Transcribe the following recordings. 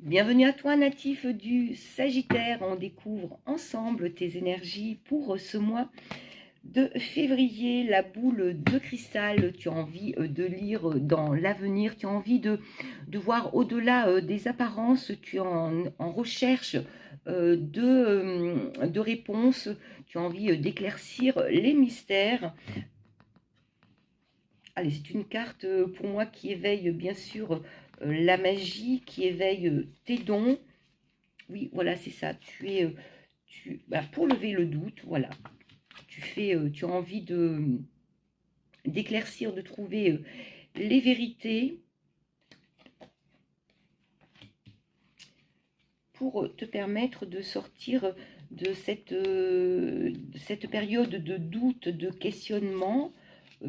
Bienvenue à toi, natif du Sagittaire. On découvre ensemble tes énergies pour ce mois de février. La boule de cristal, tu as envie de lire dans l'avenir, tu as envie de voir au-delà des apparences, tu es en recherche de réponses, tu as envie d'éclaircir les mystères. Allez, c'est une carte pour moi qui éveille bien sûr la magie, qui éveille tes dons. Oui, voilà, c'est ça. Pour lever le doute, voilà. Tu as envie d'éclaircir, de trouver les vérités pour te permettre de sortir de cette période de doute, de questionnement.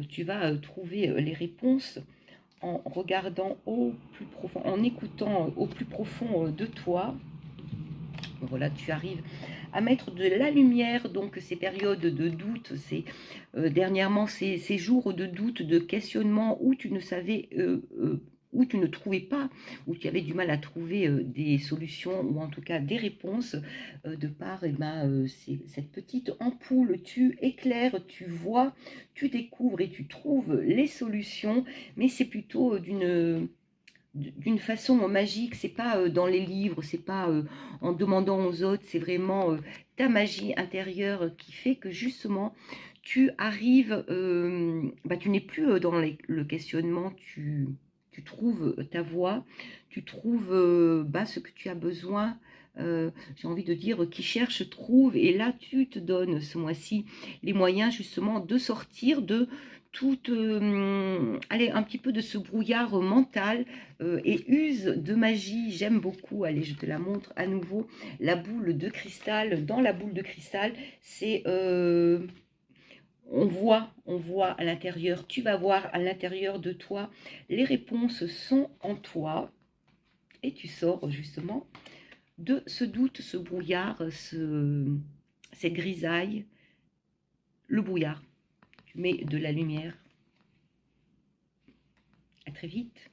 Tu vas trouver les réponses en regardant au plus profond, en écoutant au plus profond de toi. Voilà, tu arrives à mettre de la lumière, donc ces périodes de doute, dernièrement ces jours de doute, de questionnement où tu ne savais, où tu ne trouvais pas, où tu avais du mal à trouver des solutions ou en tout cas des réponses de par cette petite ampoule, tu éclaires, tu vois, tu découvres et tu trouves les solutions, mais c'est plutôt d'une façon magique, c'est pas dans les livres, c'est pas en demandant aux autres, c'est vraiment ta magie intérieure qui fait que justement tu arrives, tu n'es plus dans le questionnement, tu trouves ta voie, tu trouves ce que tu as besoin. J'ai envie de dire qui cherche trouve, et là tu te donnes ce mois-ci les moyens justement de sortir de allez, un petit peu de ce brouillard mental et use de magie. J'aime beaucoup, allez, je te la montre à nouveau, la boule de cristal. Dans la boule de cristal, c'est on voit à l'intérieur, tu vas voir à l'intérieur de toi, les réponses sont en toi et tu sors justement de ce doute, ce brouillard, cette grisaille, le brouillard. Tu mets de la lumière. À très vite.